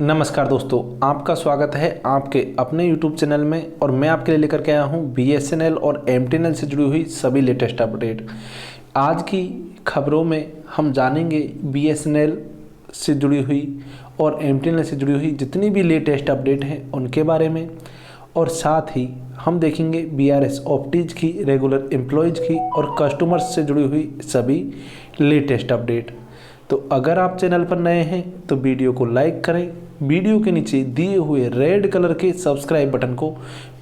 नमस्कार दोस्तों, आपका स्वागत है आपके अपने YouTube चैनल में। और मैं आपके लिए लेकर के आया हूँ BSNL और MTNL से जुड़ी हुई सभी लेटेस्ट अपडेट। आज की खबरों में हम जानेंगे BSNL से जुड़ी हुई और MTNL से जुड़ी हुई जितनी भी लेटेस्ट अपडेट हैं उनके बारे में, और साथ ही हम देखेंगे BRS ऑप्टीज की, रेगुलर एम्प्लॉयज़ की और कस्टमर्स से जुड़ी हुई सभी लेटेस्ट अपडेट। तो अगर आप चैनल पर नए हैं तो वीडियो को लाइक करें, वीडियो के नीचे दिए हुए रेड कलर के सब्सक्राइब बटन को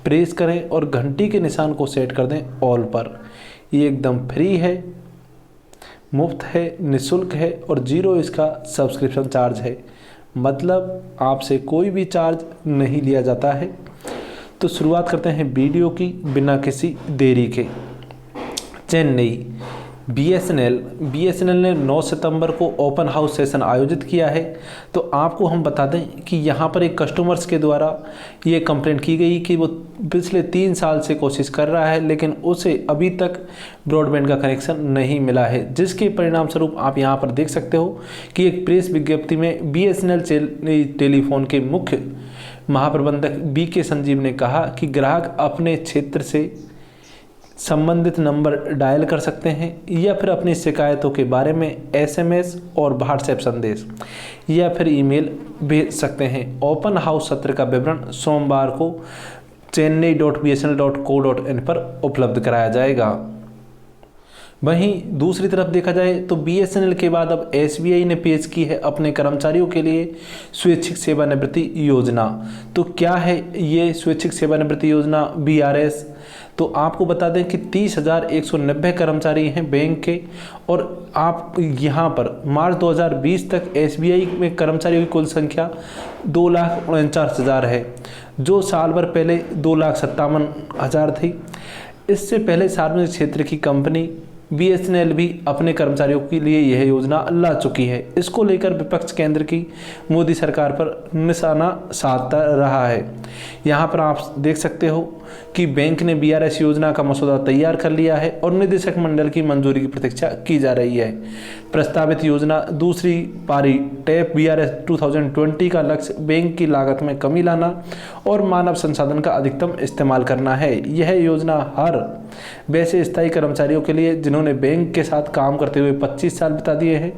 प्रेस करें और घंटी के निशान को सेट कर दें ऑल पर। ये एकदम फ्री है, मुफ्त है, निःशुल्क है और जीरो इसका सब्सक्रिप्शन चार्ज है, मतलब आपसे कोई भी चार्ज नहीं लिया जाता है। तो शुरुआत करते हैं वीडियो की बिना किसी देरी के। चेन्नई BSNL ने 9 सितंबर को ओपन हाउस सेशन आयोजित किया है। तो आपको हम बता दें कि यहाँ पर एक कस्टमर्स के द्वारा ये कंप्लेंट की गई कि वो पिछले 3 साल से कोशिश कर रहा है लेकिन उसे अभी तक ब्रॉडबैंड का कनेक्शन नहीं मिला है, जिसके परिणाम स्वरूप आप यहाँ पर देख सकते हो कि एक प्रेस विज्ञप्ति में BSNL टेलीफोन के मुख्य महाप्रबंधक BK संजीव ने कहा कि ग्राहक अपने क्षेत्र से संबंधित नंबर डायल कर सकते हैं या फिर अपनी शिकायतों के बारे में SMS और व्हाट्सएप संदेश या फिर ईमेल भेज सकते हैं। ओपन हाउस सत्र का विवरण सोमवार को chennai.bsnl.co.in पर उपलब्ध कराया जाएगा। वहीं दूसरी तरफ देखा जाए तो BSNL के बाद अब SBI ने पेश की है अपने कर्मचारियों के लिए स्वैच्छिक सेवानिवृत्ति योजना। तो क्या है ये स्वैच्छिक सेवानिवृत्ति योजना BRS? तो आपको बता दें कि 30,190 कर्मचारी हैं बैंक के, और आप यहाँ पर मार्च 2020 तक SBI में कर्मचारियों की कुल संख्या 2,49,000 है, जो साल भर पहले 2,57,000 थी। इससे पहले सार्वजनिक क्षेत्र की कंपनी BSNL भी अपने कर्मचारियों के लिए यह योजना ला चुकी है। इसको लेकर विपक्ष केंद्र की मोदी सरकार पर निशाना साधता रहा है। यहाँ पर आप देख सकते हो कि बैंक ने BRS योजना का मसौदा तैयार कर लिया है और निदेशक मंडल की मंजूरी की प्रतीक्षा की जा रही है। प्रस्तावित योजना दूसरी पारी टैप BRS 2020 का लक्ष्य बैंक की लागत में कमी लाना और मानव संसाधन का अधिकतम इस्तेमाल करना है। यह योजना हर वैसे स्थायी कर्मचारियों के लिए जिन्होंने बैंक के साथ काम करते हुए 25 साल बिता दिए हैं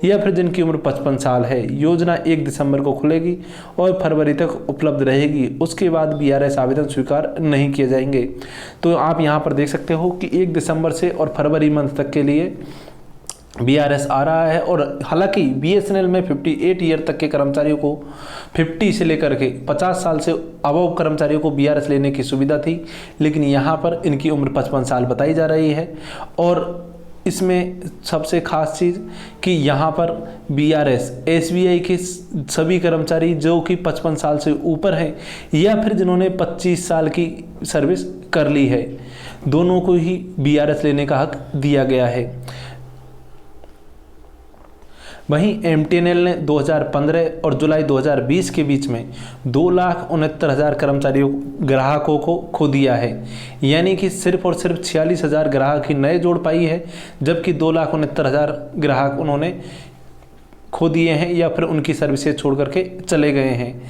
या फिर जिनकी उम्र 55 साल है। योजना 1 दिसंबर को खुलेगी और फरवरी तक उपलब्ध रहेगी। उसके बाद BRS आवेदन स्वीकार नहीं किए जाएंगे। तो आप यहाँ पर देख सकते हो कि 1 दिसंबर से और फरवरी मंथ तक के लिए BRS आ रहा है। और हालांकि BSNL में 58 ईयर तक के कर्मचारियों को 50 से लेकर के 50 साल से अबव कर्मचारियों को BRS लेने की सुविधा थी, लेकिन यहाँ पर इनकी उम्र 55 साल बताई जा रही है। और इसमें सबसे खास चीज़ कि यहाँ पर BRS SBI के सभी कर्मचारी जो कि 55 साल से ऊपर हैं या फिर जिन्होंने 25 साल की सर्विस कर ली है, दोनों को ही BRS लेने का हक दिया गया है। वहीं MTNL ने 2015 और जुलाई 2020 के बीच में 2,69,000 कर्मचारियों ग्राहकों को खो दिया है, यानी कि सिर्फ और सिर्फ 46,000 ग्राहक ही नए जोड़ पाई है, जबकि 2,69,000 ग्राहक उन्होंने खो दिए हैं या फिर उनकी सर्विसेज छोड़ करके चले गए हैं।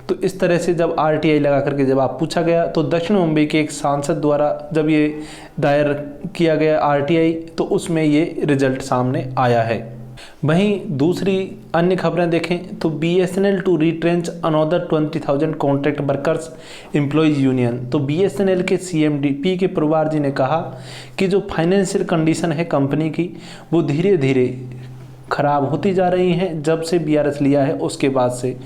तो इस तरह से जब RTI लगा करके जब आप पूछा गया तो दक्षिण मुंबई के एक सांसद द्वारा जब ये दायर किया गया RTI, तो उसमें ये रिजल्ट सामने आया है। वहीं दूसरी अन्य खबरें देखें तो BSNL to retrench another 20,000 contract workers employees union. तो BSNL के CMD PK प्रवार जी ने कहा कि जो फाइनेंशियल कंडीशन है कंपनी की वो धीरे धीरे खराब होती जा रही हैं जब से BRS लिया है उसके बाद से,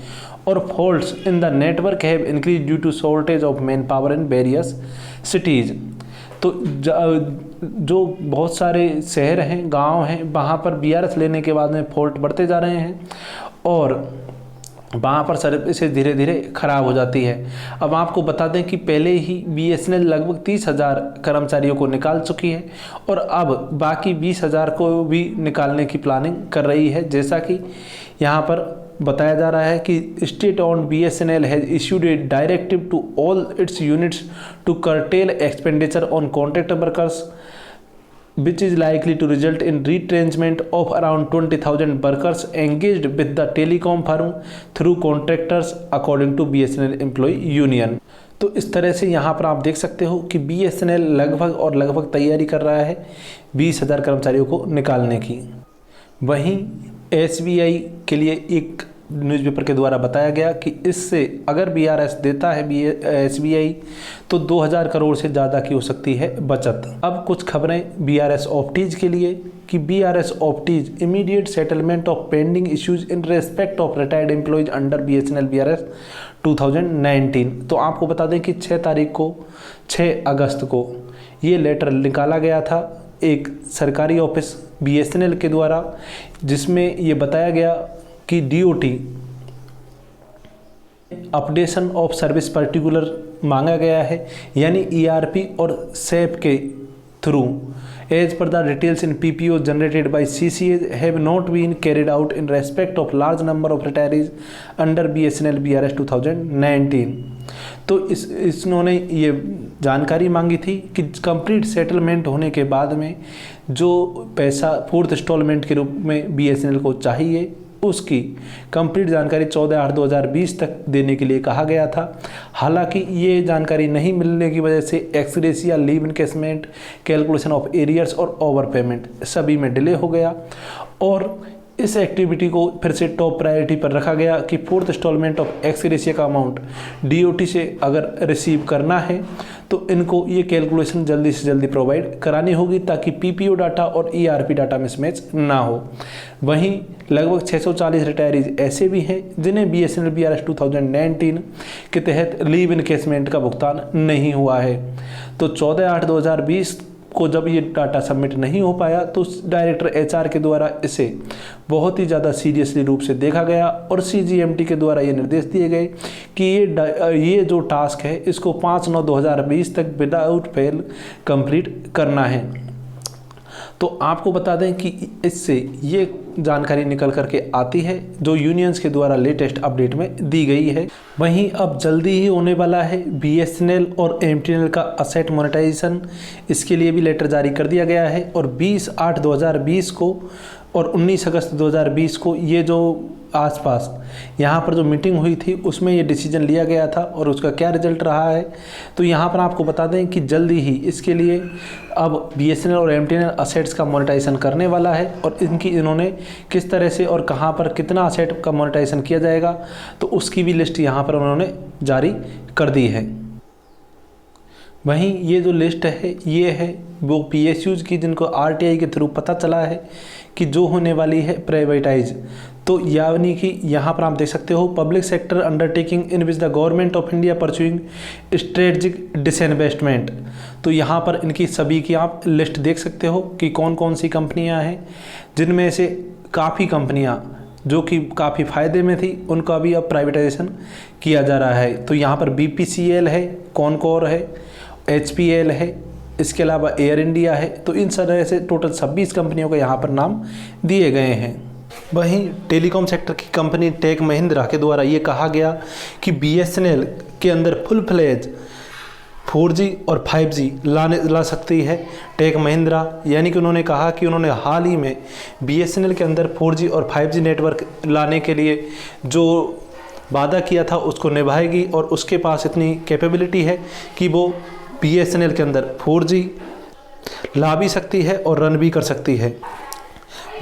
और faults in the network have increase due to shortage of man power in various cities. तो जो बहुत सारे शहर हैं, गांव हैं, वहाँ पर BRS लेने के बाद में फॉल्ट बढ़ते जा रहे हैं और वहाँ पर सर्विसेज धीरे धीरे ख़राब हो जाती है। अब आपको बता दें कि पहले ही BSNL लगभग 30,000 कर्मचारियों को निकाल चुकी है और अब बाकी 20,000 को भी निकालने की प्लानिंग कर रही है। जैसा कि यहाँ पर बताया जा रहा है कि state owned BSNL has issued a directive to all its units to curtail expenditure on contract workers which is likely to result in retrenchment of around 20,000 workers engaged with the telecom firm through contractors according to BSNL employee union। तो इस तरह से यहाँ पर आप देख सकते हो कि BSNL लगभग तैयारी कर रहा है 20,000 कर्मचारियों को निकालने की। वहीं SBI के लिए एक न्यूज़पेपर के द्वारा बताया गया कि इससे अगर BRS देता है SBI तो 2,000 करोड़ से ज़्यादा की हो सकती है बचत। अब कुछ खबरें BRS ऑप्टीज के लिए कि BRS optees immediate settlement of pending issues in respect of retired employees under BSNL BRS 2019। तो आपको बता दें कि 6 अगस्त को ये लेटर निकाला गया था एक सरकारी ऑफिस BSNL के द्वारा, जिसमें ये बताया गया कि DOT updation of service particular मांगा गया है, यानी ERP और SAP के through as per the details in PPO generated by CCA have not been carried out in respect of large number of retirees under BSNL BRS 2019। तो इन्होंने ये जानकारी मांगी थी कि कंप्लीट सेटलमेंट होने के बाद में जो पैसा 4th इंस्टॉलमेंट के रूप में BSNL को चाहिए उसकी कंप्लीट जानकारी 14/8/2020 तक देने के लिए कहा गया था। हालांकि ये जानकारी नहीं मिलने की वजह से ex gratia, leave encasement, calculation of arrears और ओवर पेमेंट सभी में डिले हो गया और इस एक्टिविटी को फिर से टॉप प्रायोरिटी पर रखा गया कि 4th इंस्टॉलमेंट ऑफ एक्सग्रेसिया का अमाउंट DOT से अगर रिसीव करना है तो इनको ये कैलकुलेशन जल्दी से जल्दी प्रोवाइड करानी होगी ताकि PPO डाटा और ERP डाटा मिसमैच ना हो। वहीं लगभग 640 रिटायरीज ऐसे भी हैं जिन्हें BSNL BRS 2019 के तहत लीव इनकेसमेंट का भुगतान नहीं हुआ है। तो 14/8/2020 को जब ये डाटा सबमिट नहीं हो पाया तो डायरेक्टर HR के द्वारा इसे बहुत ही ज़्यादा सीरियसली रूप से देखा गया और CGMT के द्वारा ये निर्देश दिए गए कि ये जो टास्क है इसको 5/9/2020 तक विदाउट फेल कंप्लीट करना है। तो आपको बता दें कि इससे ये जानकारी निकल करके आती है जो यूनियंस के द्वारा लेटेस्ट अपडेट में दी गई है। वहीं अब जल्दी ही होने वाला है BSNL और MTNL का असेट मोनेटाइजेशन, इसके लिए भी लेटर जारी कर दिया गया है और 20/8/2020 को और 19 अगस्त 2020 को ये जो आसपास यहाँ पर जो मीटिंग हुई थी उसमें ये डिसीजन लिया गया था और उसका क्या रिजल्ट रहा है। तो यहाँ पर आपको बता दें कि जल्दी ही इसके लिए अब BSNL और MTNL असेट्स का मोनेटाइजेशन करने वाला है और इन्होंने किस तरह से और कहाँ पर कितना असेट का मोनेटाइजेशन किया जाएगा तो उसकी भी लिस्ट यहाँ पर उन्होंने जारी कर दी है। वहीं ये जो लिस्ट है ये है वो PSUs की जिनको RTI के थ्रू पता चला है कि जो होने वाली है प्राइवेटाइज। तो यानी कि यहाँ पर आप देख सकते हो public sector undertaking in which the government of India pursuing strategic disinvestment. तो यहाँ पर इनकी सभी की आप लिस्ट देख सकते हो कि कौन कौन सी कंपनियाँ हैं, जिनमें से काफ़ी कंपनियाँ जो कि काफ़ी फ़ायदे में थी उनका भी अब प्राइवेटाइजेशन किया जा रहा है। तो यहाँ पर BPCL है, कॉनकोर है, HPL है, इसके अलावा एयर इंडिया है। तो इन तरह से टोटल 26 कंपनियों के यहाँ पर नाम दिए गए हैं। वहीं टेलीकॉम सेक्टर की कंपनी टेक महिंद्रा के द्वारा ये कहा गया कि BSNL के अंदर फुल फ्लेज 4G और 5G ला सकती है टेक महिंद्रा। यानी कि उन्होंने कहा कि उन्होंने हाल ही में BSNL के अंदर 4G और 5G नेटवर्क लाने के लिए जो वादा किया था उसको निभाएगी और उसके पास इतनी कैपेबिलिटी है कि वो BSNL के अंदर 4G ला भी सकती है और रन भी कर सकती है।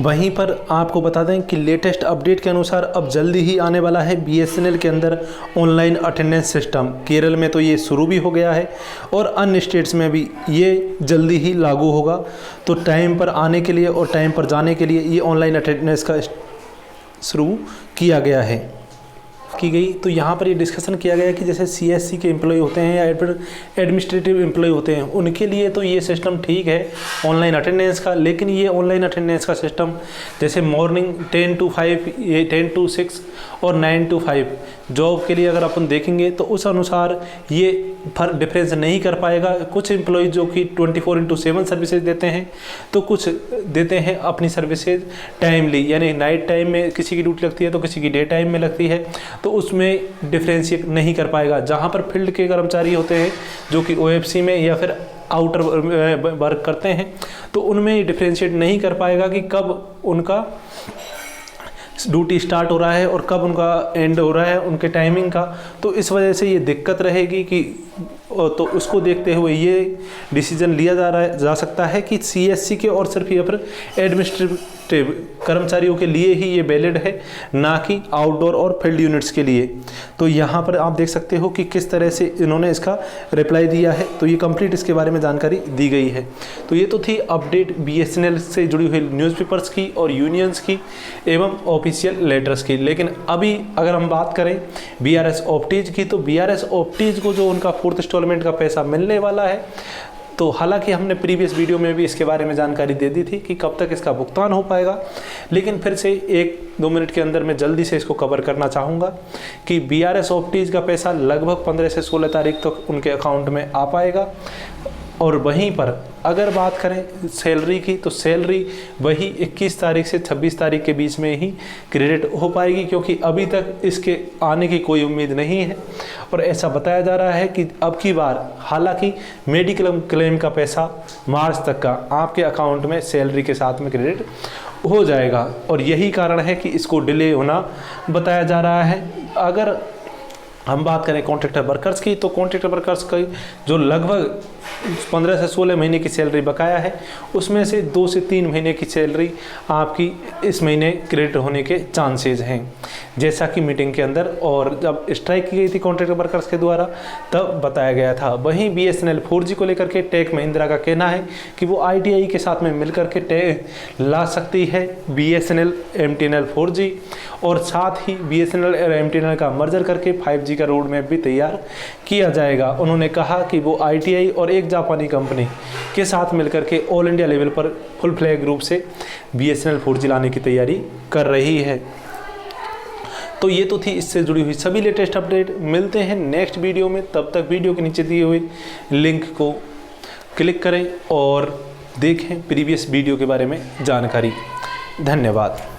वहीं पर आपको बता दें कि लेटेस्ट अपडेट के अनुसार अब जल्दी ही आने वाला है BSNL के अंदर ऑनलाइन अटेंडेंस सिस्टम। केरल में तो ये शुरू भी हो गया है और अन्य स्टेट्स में भी ये जल्दी ही लागू होगा। तो टाइम पर आने के लिए और टाइम पर जाने के लिए ये ऑनलाइन अटेंडेंस का शुरू किया गया है की गई। तो यहाँ पर ये डिस्कशन किया गया कि जैसे CSC के एम्प्लॉय होते हैं या फिर एडमिनिस्ट्रेटिव एम्प्लॉय होते हैं उनके लिए तो ये सिस्टम ठीक है ऑनलाइन अटेंडेंस का, लेकिन ये ऑनलाइन अटेंडेंस का सिस्टम जैसे मॉर्निंग 10 to 5, 10 to 6 और 9 to 5 जॉब के लिए अगर अपन देखेंगे तो उस अनुसार ये डिफरेंस नहीं कर पाएगा। कुछ एम्प्लॉय जो कि 24/7 सर्विसेज देते हैं तो कुछ देते हैं अपनी सर्विसेज टाइमली, यानी नाइट टाइम में किसी की ड्यूटी लगती है तो किसी की डे टाइम में लगती है, तो उसमें डिफरेंशिएट नहीं कर पाएगा। जहाँ पर फील्ड के कर्मचारी होते हैं जो कि OFC में या फिर आउटर वर्क करते हैं तो उनमें डिफ्रेंशिएट नहीं कर पाएगा कि कब उनका ड्यूटी स्टार्ट हो रहा है और कब उनका एंड हो रहा है उनके टाइमिंग का। तो इस वजह से ये दिक्कत रहेगी कि तो उसको देखते हुए ये डिसीजन लिया जा सकता है कि सीएससी के और सिर्फ या फिर एडमिनिस्ट्रेटिव कर्मचारियों के लिए ही ये वैलिड है, ना कि आउटडोर और फील्ड यूनिट्स के लिए। तो यहाँ पर आप देख सकते हो कि किस तरह से इन्होंने इसका रिप्लाई दिया है। तो ये कंप्लीट इसके बारे में जानकारी दी गई है। तो ये तो थी अपडेट बीएसएनएल से जुड़ी हुई न्यूज़पेपर्स की और यूनियंस की एवं ऑफिशियल लेटर्स की। लेकिन अभी अगर हम बात करें बीआरएस ऑप्टीज की, तो बीआरएस ऑप्टीज को जो उनका 4th इंस्टॉलमेंट का पैसा मिलने वाला है, तो हालांकि हमने प्रीवियस वीडियो में भी इसके बारे में जानकारी दे दी थी कि कब तक इसका भुगतान हो पाएगा, लेकिन फिर से 1-2 मिनट के अंदर मैं जल्दी से इसको कवर करना चाहूँगा कि बीआरएस ऑप्टीज का पैसा लगभग 15 से 16 तारीख तक उनके अकाउंट में आ पाएगा। और वहीं पर अगर बात करें सैलरी की, तो सैलरी वही 21 तारीख से 26 तारीख के बीच में ही क्रेडिट हो पाएगी, क्योंकि अभी तक इसके आने की कोई उम्मीद नहीं है। और ऐसा बताया जा रहा है कि अब की बार हालांकि मेडिकल क्लेम का पैसा मार्च तक का आपके अकाउंट में सैलरी के साथ में क्रेडिट हो जाएगा, और यही कारण है कि इसको डिले होना बताया जा रहा है। अगर हम बात करें कॉन्ट्रैक्टर वर्कर्स की, तो कॉन्ट्रैक्टर वर्कर्स की जो लगभग 15 से 16 महीने की सैलरी बकाया है, उसमें से 2 से 3 महीने की सैलरी आपकी इस महीने क्रेडिट होने के चांसेस हैं, जैसा कि मीटिंग के अंदर और जब स्ट्राइक की गई थी कॉन्ट्रैक्टर वर्कर्स के द्वारा तब बताया गया था। वहीं बीएसएनएल 4G को लेकर के टेक महिंद्रा का कहना है कि वो ITI के साथ में मिलकर के ला सकती है बीएसएनएल MTNL 4G, और साथ ही बीएसएनएल और MTNL का मर्जर करके 5G का रोड मैप भी तैयार किया जाएगा। उन्होंने कहा कि वो ITI और एक जापानी कंपनी के साथ मिलकर के ऑल इंडिया लेवल पर फुल फ्लैग रूप से बीएसएनएल 4G लाने की तैयारी कर रही है। तो ये तो थी इससे जुड़ी हुई सभी लेटेस्ट अपडेट। मिलते हैं नेक्स्ट वीडियो में, तब तक वीडियो के नीचे दिए हुए लिंक को क्लिक करें और देखें प्रीवियस वीडियो के बारे में जानकारी। धन्यवाद।